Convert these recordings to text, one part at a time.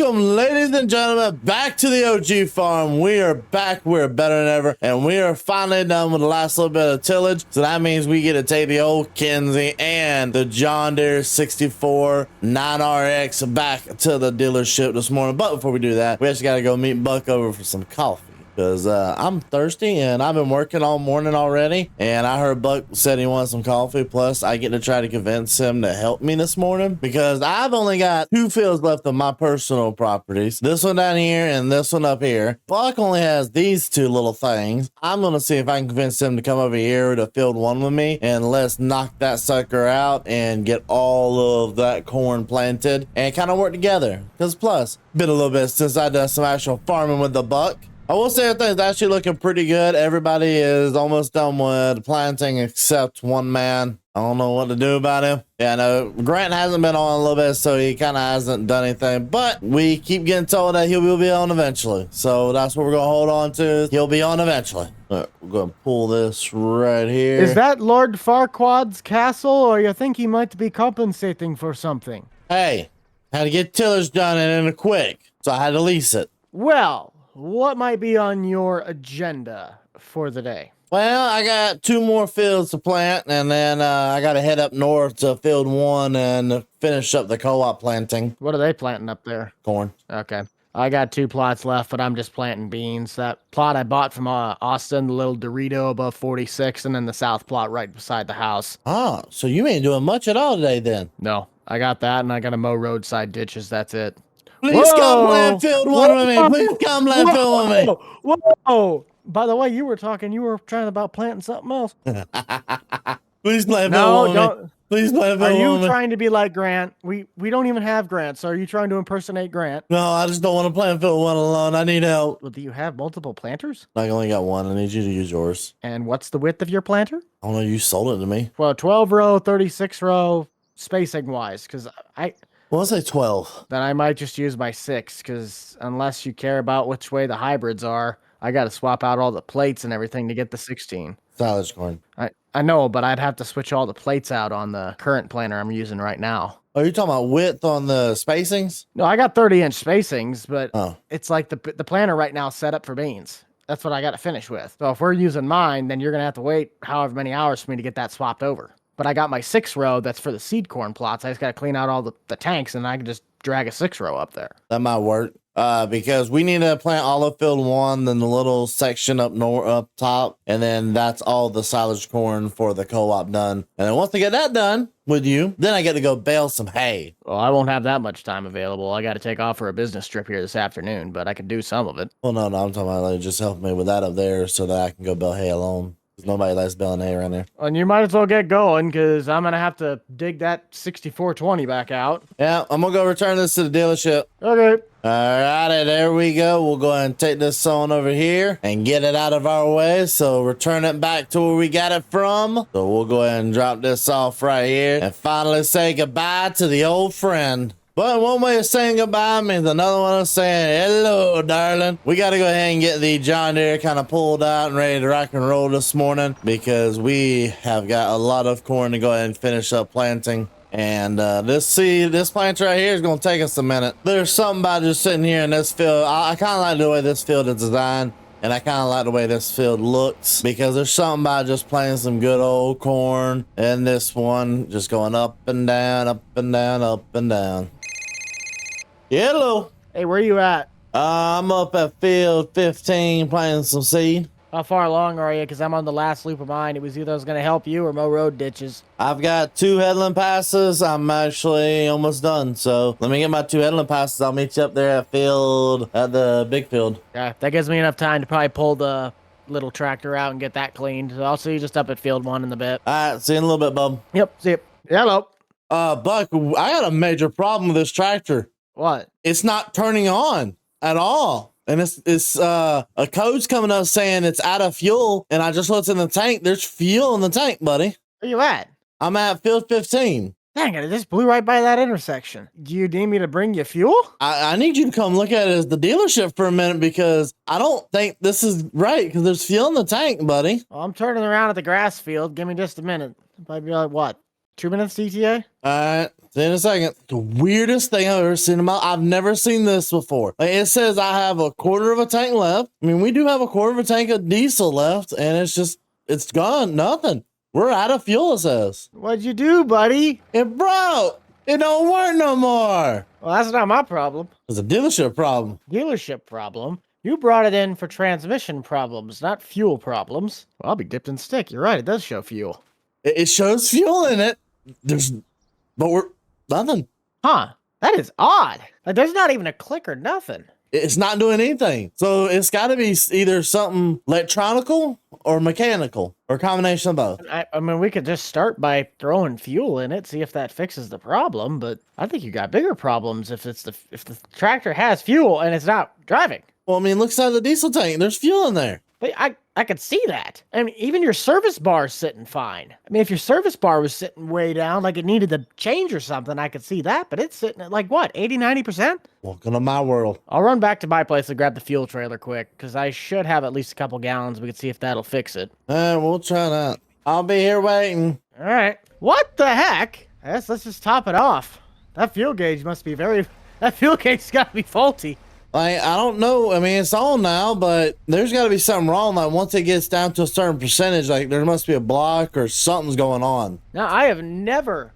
Welcome, ladies and gentlemen, back to the OG farm. We are back. We're better than ever, and we are finally done with the last little bit of tillage. So that means we get to take the old Kenzie and the John Deere 64 9RX back to the dealership this morning. But before we do that, we actually got to go meet Buck over for some coffee. Because I'm thirsty and I've been working all morning already, and I heard Buck said he wants some coffee. Plus I get to try to convince him to help me this morning because I've only got 2 fields left of my personal properties, this one down here and this one up here. Buck only has these 2 little things. I'm gonna see if I can convince him to come over here to field 1 with me, and let's knock that sucker out and get all of that corn planted and kind of work together. Because plus been a little bit since I done some actual farming with the Buck. I will say everything's actually looking pretty good. Everybody is almost done with planting except one man. I don't know what to do about him. Yeah, no, Grant hasn't been on a little bit, so he kind of hasn't done anything. But we keep getting told that he will be on eventually. So that's what we're going to hold on to. He'll be on eventually. We're going to pull this right here. Is that Lord Farquaad's castle, or you think he might be compensating for something? Hey, had to get tillage done and in a quick, so I had to lease it. Well, what might be on your agenda for the day? Well, I got 2 more fields to plant, and then I got to head up north to field 1 and finish up the co-op planting. What are they planting up there? Corn. Okay. I got 2 plots left, but I'm just planting beans. That plot I bought from Austin, the little Dorito above 46, and then the south plot right beside the house. Ah, so you ain't doing much at all today then? No, I got that, and I got to mow roadside ditches. That's it. Please come plant field 1 with me. Please come plant field with me. Whoa! By the way, you were trying about planting something else. Please plant field with me. Please plant field with me. Are you trying to be like Grant? We don't even have Grant, so are you trying to impersonate Grant? No, I just don't want to plant field 1 alone. I need help. Well, do you have multiple planters? I only got 1. I need you to use yours. And what's the width of your planter? I don't know. You sold it to me. Well, 12 row, 36 row, spacing wise, because Well, let's say 12. Then I might just use my 6, because unless you care about which way the hybrids are, I got to swap out all the plates and everything to get the 16. Silage corn. I know, but I'd have to switch all the plates out on the current planter I'm using right now. Are you talking about width on the spacings? No, I got 30-inch spacings, but it's like the planter right now is set up for beans. That's what I got to finish with. So if we're using mine, then you're going to have to wait however many hours for me to get that swapped over. But I got my 6 row that's for the seed corn plots. I just got to clean out all the tanks, and I can just drag a 6 row up there. That might work. Because we need to plant all of field 1, then the little section up top, and then that's all the silage corn for the co-op done. And then once I get that done with you, then I get to go bale some hay. Well, I won't have that much time available. I got to take off for a business trip here this afternoon, but I could do some of it. Well, no, I'm talking about like just help me with that up there so that I can go bale hay alone. Nobody likes baling hay around there. And you might as well get going, because I'm going to have to dig that 6420 back out. Yeah, I'm going to go return this to the dealership. Okay. Alrighty, there we go. We'll go ahead and take this on over here and get it out of our way. So return it back to where we got it from. So we'll go ahead and drop this off right here and finally say goodbye to the old friend. But one way of saying goodbye means another one of saying hello, darling. We got to go ahead and get the John Deere kind of pulled out and ready to rock and roll this morning, because we have got a lot of corn to go ahead and finish up planting. And this planter right here is going to take us a minute. There's something about just sitting here in this field. I kind of like the way this field is designed, and I kind of like the way this field looks, because there's something about just planting some good old corn in this one, just going up and down, up and down, up and down. Hello. Hey, where you at? I'm up at field 15 planting some seed. How far along are you? Because I'm on the last loop of mine. It was either I was going to help you or mow road ditches. I've got 2 headland passes. I'm actually almost done. So let me get my 2 headland passes. I'll meet you up there at the big field. Yeah, that gives me enough time to probably pull the little tractor out and get that cleaned. So I'll see you just up at field 1 in a bit. All right, see you in a little bit, bub. Yep, see you. Hello. Buck, I got a major problem with this tractor. What? It's not turning on at all. And it's a code's coming up saying it's out of fuel. And I just looked in the tank. There's fuel in the tank, buddy. Where you at? I'm at field 15. Dang it, I just blew right by that intersection. Do you need me to bring you fuel? I need you to come look at it as the dealership for a minute, because I don't think this is right, because there's fuel in the tank, buddy. Well, I'm turning around at the grass field. Give me just a minute. Might be like, what, 2 minutes ETA? All right. See you in a second. The weirdest thing I've ever seen in my, I've never seen this before. Like, it says I have a quarter of a tank left. I mean, we do have a quarter of a tank of diesel left, and it's gone. Nothing. We're out of fuel, it says. What'd you do, buddy? It broke. It don't work no more. Well, that's not my problem. It's a dealership problem. Dealership problem? You brought it in for transmission problems, not fuel problems. Well, I'll be dipped in stick. You're right, it does show fuel. It shows fuel in it. But we're nothing. Huh, that is odd. Like, there's not even a click or nothing. It's not doing anything. So it's got to be either something electronical or mechanical or a combination of both. I mean, we could just start by throwing fuel in it, see if that fixes the problem. But I think you got bigger problems if the tractor has fuel and it's not driving. Well, I mean, look inside the diesel tank. There's fuel in there. But I could see that. I mean, even your service bar is sitting fine. I mean, if your service bar was sitting way down, like it needed to change or something, I could see that. But it's sitting at like, what, 80, 90%? Welcome to my world. I'll run back to my place and grab the fuel trailer quick, because I should have at least a couple gallons. We can see if that'll fix it. We'll try that. I'll be here waiting. All right. What the heck? I guess let's just top it off. That fuel gauge must be that fuel gage's got to be faulty. Like, I don't know. I mean, it's on now, but there's got to be something wrong. Like, once it gets down to a certain percentage, like, there must be a block or something's going on. No, I have never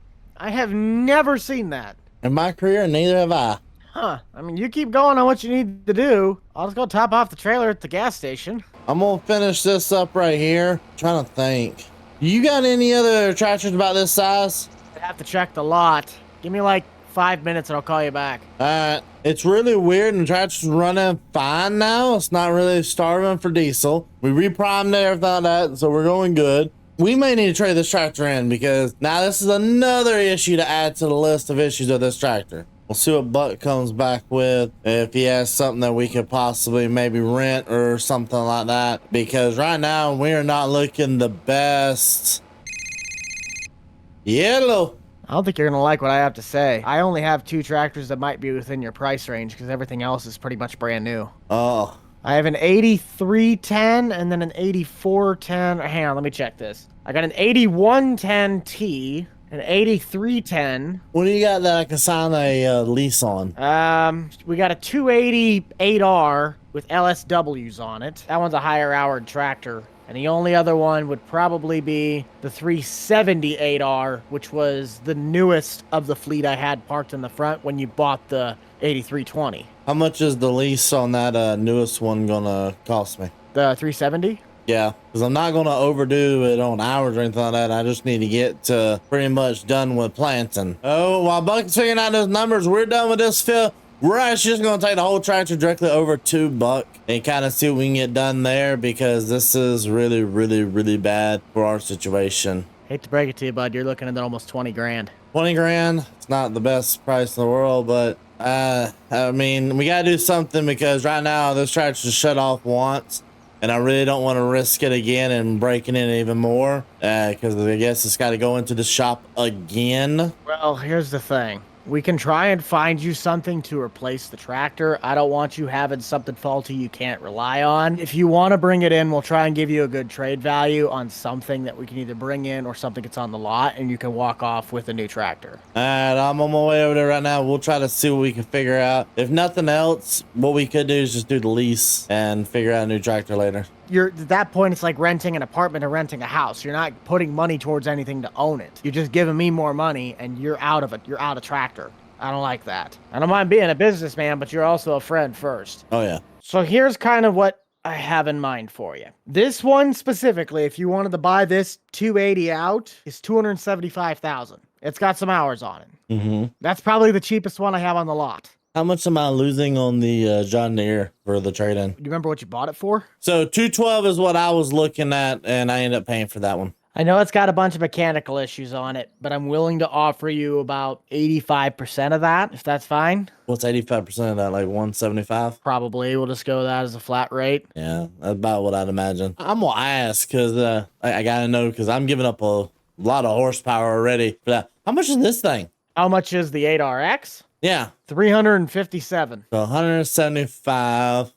seen that. In my career, neither have I. Huh. I mean, you keep going on what you need to do. I'll just go top off the trailer at the gas station. I'm going to finish this up right here. Trying to think. You got any other tractors about this size? I have to check the lot. Give me like 5 minutes and I'll call you back. All right. It's really weird and the tractor's running fine now. It's not really starving for diesel. We reprimed everything like that, so we're going good. We may need to trade this tractor in because now this is another issue to add to the list of issues of this tractor. We'll see what Buck comes back with, if he has something that we could possibly maybe rent or something like that. Because right now we are not looking the best. Yellow. I don't think you're going to like what I have to say. I only have 2 tractors that might be within your price range because everything else is pretty much brand new. Oh. I have an 8310 and then an 8410. Hang on, let me check this. I got an 8110T, an 8310. What do you got that I can sign a lease on? We got a 288R with LSWs on it. That one's a higher hour tractor. And the only other one would probably be the 378R, which was the newest of the fleet I had parked in the front when you bought the 8320. How much is the lease on that newest one gonna cost me? The 370? Yeah, because I'm not gonna overdo it on hours or anything like that. I just need to get pretty much done with planting. Oh, while Buck's figuring out those numbers, we're done with this fill. We're actually just going to take the whole tractor directly over to Buck and kind of see what we can get done there because this is really, really, really bad for our situation. Hate to break it to you, bud. You're looking at almost 20 grand. 20 grand. It's not the best price in the world, but I mean, we got to do something because right now this tractor's just shut off once and I really don't want to risk it again and breaking it even more because I guess it's got to go into the shop again. Well, here's the thing. We can try and find you something to replace the tractor. I don't want you having something faulty you can't rely on. If you want to bring it in, we'll try and give you a good trade value on something that we can either bring in or something that's on the lot, and you can walk off with a new tractor. All right, I'm on my way over there right now. We'll try to see what we can figure out. If nothing else, what we could do is just do the lease and figure out a new tractor later. At that point, it's like renting an apartment or renting a house. You're not putting money towards anything to own it. You're just giving me more money and you're out of it. You're out of tractor. I don't like that. I don't mind being a businessman, but you're also a friend first. Oh, yeah. So here's kind of what I have in mind for you. This one specifically, if you wanted to buy this 280 out, is $275,000. It's got some hours on it. Mm-hmm. That's probably the cheapest one I have on the lot. How much am I losing on the John Deere for the trade-in? Do you remember what you bought it for? So 212 is what I was looking at, and I ended up paying for that one. I know it's got a bunch of mechanical issues on it, but I'm willing to offer you about 85% of that, if that's fine. What's 85% of that, like 175? Probably. We'll just go with that as a flat rate. Yeah, that's about what I'd imagine. I'm going to ask because I got to know because I'm giving up a lot of horsepower already for that. How much is this thing? How much is the 8RX? Yeah. 357. So 175.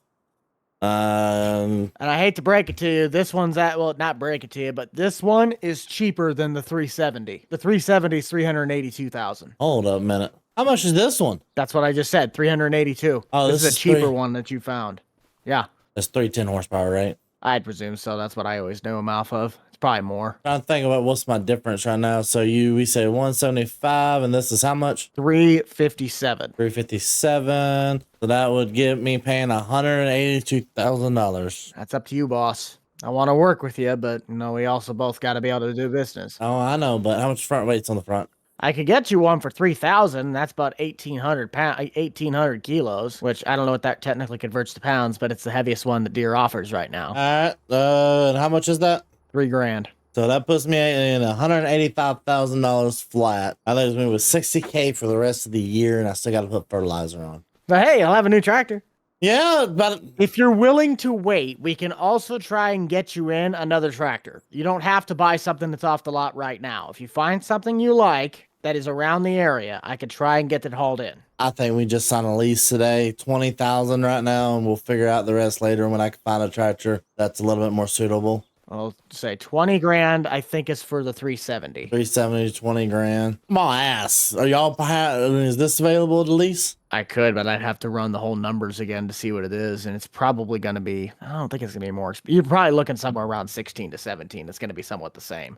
Um, And I hate to break it to you, this one's well, not break it to you, but this one is cheaper than the 370. The 370 is 382,000. hold up a minute. How much is this one? That's what I just said, 382. Oh, this is a is cheaper one that you found. Yeah. That's 310 horsepower, right? I'd presume so. That's what I always knew them off of. It's probably more. Trying to think about what's my difference right now. So we say 175, and this is how much? 357. 357. So that would give me paying $182,000. That's up to you, boss. I want to work with you, but we also both got to be able to do business. Oh, I know, but how much front weight's on the front? I could get you one for 3,000. That's about 1,800 kilos, which I don't know what that technically converts to pounds, but it's the heaviest one that Deere offers right now. All right. And how much is that? $3,000. So that puts me in $185,000 flat. I think it's me with $60K for the rest of the year, and I still got to put fertilizer on. But hey, I'll have a new tractor. Yeah, but if you're willing to wait, we can also try and get you in another tractor. You don't have to buy something that's off the lot right now. If you find something you like that is around the area, I could try and get it hauled in. I think we just signed a lease today, $20,000 right now, and we'll figure out the rest later when I can find a tractor that's a little bit more suitable. I'll say $20,000. I think is for the 370. 370, 20 grand. My ass. Are y'all? Is this available to lease? I could, but I'd have to run the whole numbers again to see what it is, and it's probably going to be. I don't think it's going to be more. You're probably looking somewhere around 16 to 17. It's going to be somewhat the same.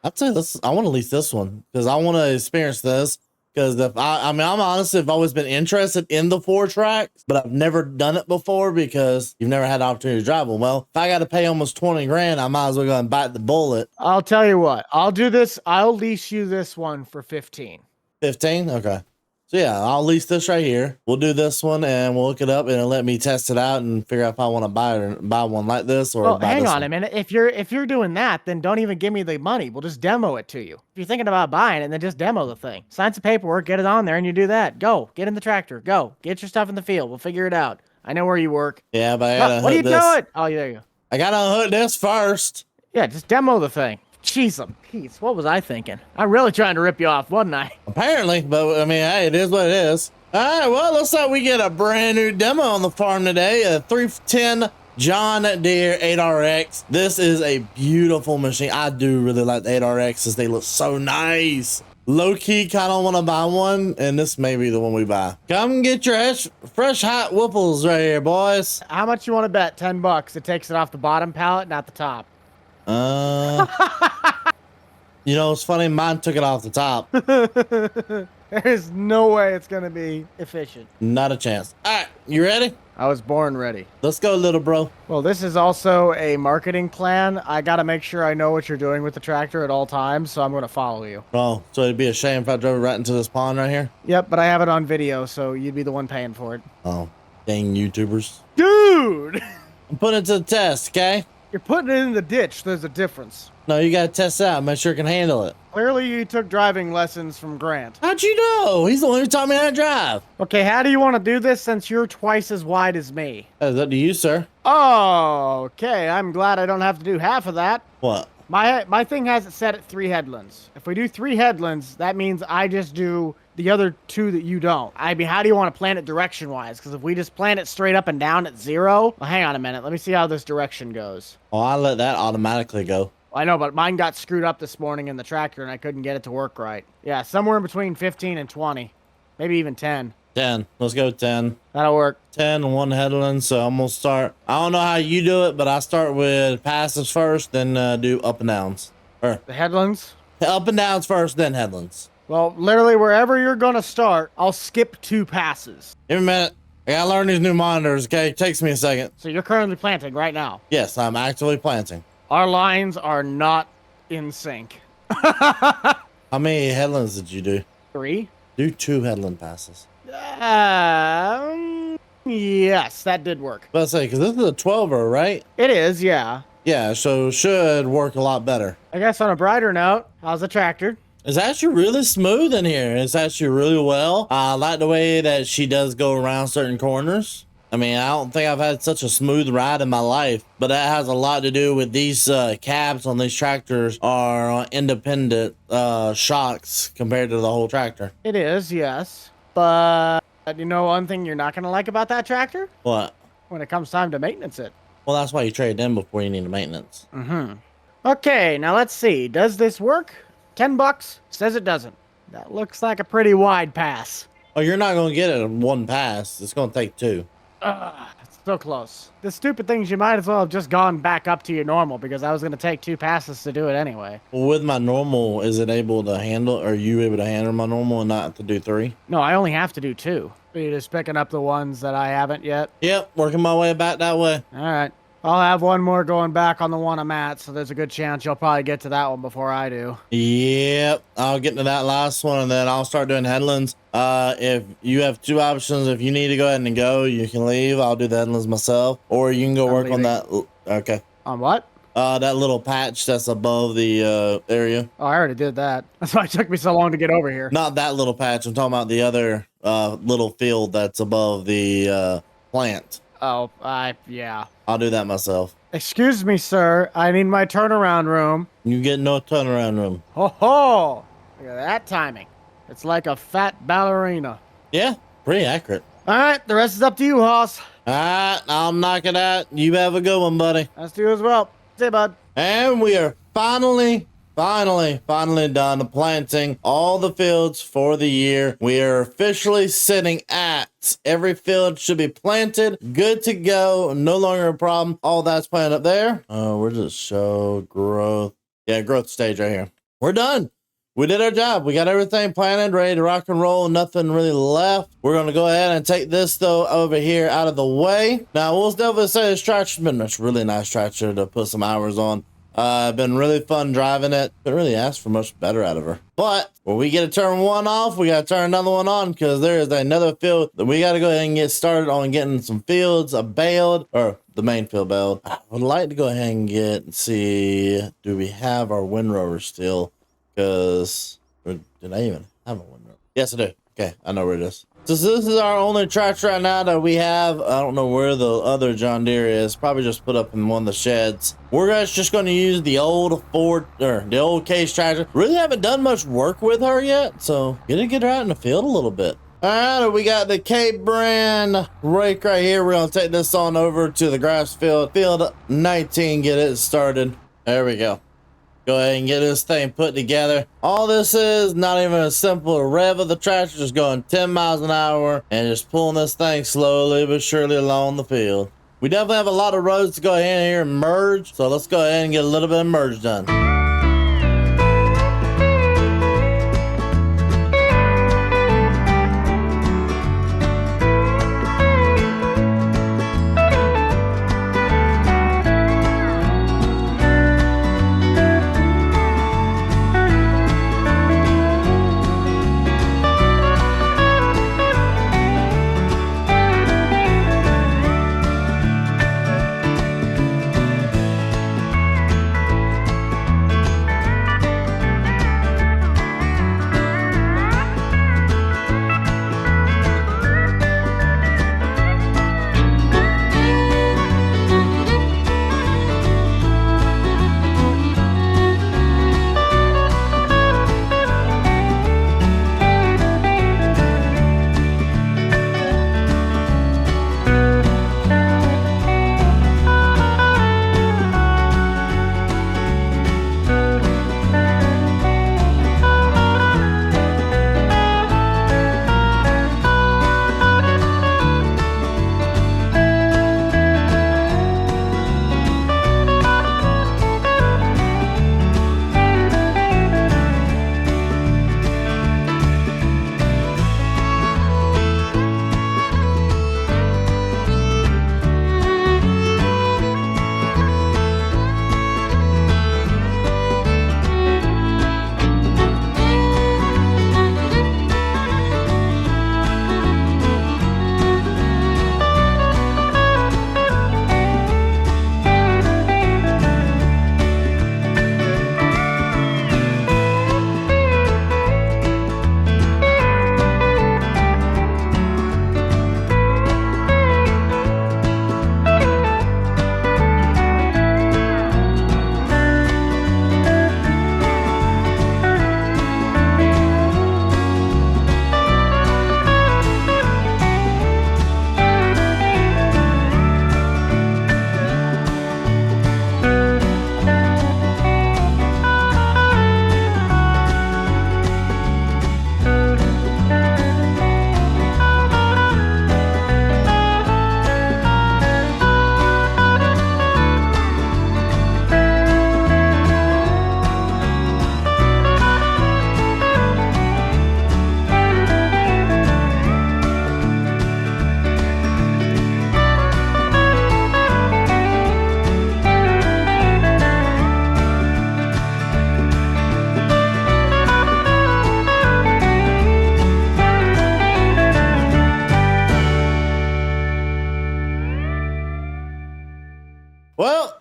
I'd say I want to lease this one because I want to experience this. Because I'm honestly, I've always been interested in the 4-tracks, but I've never done it before because you've never had the opportunity to drive one. Well, if I got to pay almost 20 grand, I might as well go and bite the bullet. I'll tell you what, I'll do this. I'll lease you this one for 15. 15? Okay. So yeah, I'll lease this right here. We'll do this one and we'll look it up and it'll let me test it out and figure out if I want to buy one like this or well, buy hang this on one. a minute. If you're doing that, then don't even give me the money. We'll just demo it to you. If you're thinking about buying it, then just demo the thing. Sign some paperwork, get it on there, and you do that. Go, get in the tractor. Go, get your stuff in the field. We'll figure it out. I know where you work. Yeah, but I gotta what are you hook this. doing? Oh, there you go. I gotta unhook this first. Yeah, just demo the thing. Jeez, Peace. What was I thinking? I'm really trying to rip you off, wasn't I? Apparently, but I mean, hey, it is what it is. All right, well, looks like we get a brand new demo on the farm today. A 310 John Deere 8RX. This is a beautiful machine. I do really like the 8RXs. They look so nice. Low key, kind of want to buy one, and this may be the one we buy. Come get your fresh hot whipples right here, boys. How much you want to bet? $10. It takes it off the bottom pallet, not the top. You know, it's funny. Mine took it off the top. There's no way it's gonna be efficient. Not a chance. All right, you ready? I was born ready. Let's go, little bro. Well, this is also a marketing plan. I gotta make sure I know what you're doing with the tractor at all times, so I'm gonna follow you. Oh, so it'd be a shame if I drove right into this pond right here? Yep, but I have it on video, so you'd be the one paying for it. Oh, dang YouTubers. Dude! I'm putting it to the test, okay? You're putting it in the ditch. There's a difference. No, you gotta test it out. Make sure it can handle it. Clearly, you took driving lessons from Grant. How'd you know? He's the one who taught me how to drive. Okay, how do you want to do this since you're twice as wide as me? That's up to you, sir. Oh, okay. I'm glad I don't have to do half of that. What? My thing has it set at 3 headlands. If we do 3 headlands, that means I just do the other 2 that you don't. I mean, how do you want to plan it direction-wise? Because if we just plan it straight up and down at 0... Well, hang on a minute. Let me see how this direction goes. Oh, I let that automatically go. I know, but mine got screwed up this morning in the tractor, and I couldn't get it to work right. Yeah, somewhere in between 15 and 20. Maybe even 10. 10. Let's go 10. That'll work. 10 and 1 headland. So I'm going to start. I don't know how you do it, but I start with passives first, then do up and downs. Or The headlands? up and downs first, then headlands. Well, literally wherever you're going to start, I'll skip 2 passes. Give me a minute. I got to learn these new monitors, okay? It takes me a second. So you're currently planting right now. Yes, I'm actively planting. Our lines are not in sync. How many headlands did you do? 3? Do 2 headland passes. Yes, that did work. Let's say, because this is a 12er, right? It is, yeah. Yeah, so should work a lot better. I guess on a brighter note, how's the tractor? It's actually really smooth in here. It's actually really well. I like the way that she does go around certain corners. I mean, I don't think I've had such a smooth ride in my life, but that has a lot to do with these cabs on these tractors are independent shocks compared to the whole tractor. It is, yes. But you know one thing you're not going to like about that tractor? What? when it comes time to maintenance it. Well, that's why you trade in before you need the maintenance. Mm-hmm. Okay, now let's see. Does this work? $10 says it doesn't. That looks like a pretty wide pass. Oh, you're not going to get it in one pass. It's going to take two. It's so close. The stupid things, you might as well have just gone back up to your normal because I was going to take 2 passes to do it anyway. Well, with my normal, is it able to handle, are you able to handle my normal and not have to do 3? No, I only have to do 2. Are you just picking up the ones that I haven't yet? Yep, working my way back that way. All right. I'll have one more going back on the one I'm at, so there's a good chance you'll probably get to that one before I do. Yep, I'll get to that last one, and then I'll start doing headlands. If you have 2 options, if you need to go ahead and go, you can leave. I'll do the headlands myself, or you can go work on that. Okay. On what? That little patch that's above the area. Oh, I already did that. That's why it took me so long to get over here. Not that little patch. I'm talking about the other little field that's above the plant. Oh, yeah. I'll do that myself. Excuse me, sir. I need my turnaround room. You get no turnaround room. Ho ho! Look at that timing. It's like a fat ballerina. Yeah, pretty accurate. All right, the rest is up to you, Hoss. All right, I'll knock it out. You have a good one, buddy. That's to you as well. See you, bud. And we are finally done planting all the fields for the year. We are officially sitting at every field should be planted, good to go, no longer a problem. All that's planted up there. Oh, we're just show growth. Yeah, growth stage right here. We're done. We did our job. We got everything planted, ready to rock and roll. Nothing really left. We're going to go ahead and take this, though, over here out of the way. Now, we'll definitely say this tractor's been a really nice tractor to put some hours on. Been really fun driving it. Couldn't really ask for much better out of her. But when we get to turn one off, we got to turn another one on because there is another field that we got to go ahead and get started on getting some fields baled, or the main field baled. I would like to go ahead and see, do we have our windrower still? Because, did I even have a windrower? Yes, I do. Okay, I know where it is. So this is our only tractor right now that we have. I don't know where the other John Deere is. Probably just put up in one of the sheds. We're just going to use the old Ford, or the old case tractor. Really haven't done much work with her yet, so get her out in the field a little bit. All right, we got the Cape brand rake right here. We're going to take this on over to the grass field. Field 19, get it started. There we go. Go ahead and get this thing put together. All this is not even a simple rev of the tractor, just going 10 miles an hour and just pulling this thing slowly but surely along the field. We definitely have a lot of roads to go ahead here and merge, so let's go ahead and get a little bit of merge done.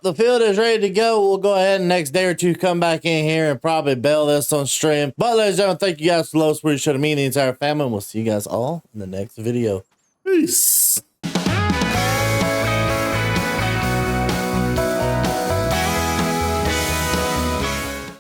the field is ready to go. We'll go ahead and next day or two come back in here and probably bail this on stream. But ladies and gentlemen, thank you guys for the lowest. We should have me and the entire family. And we'll see you guys all in the next video. Peace.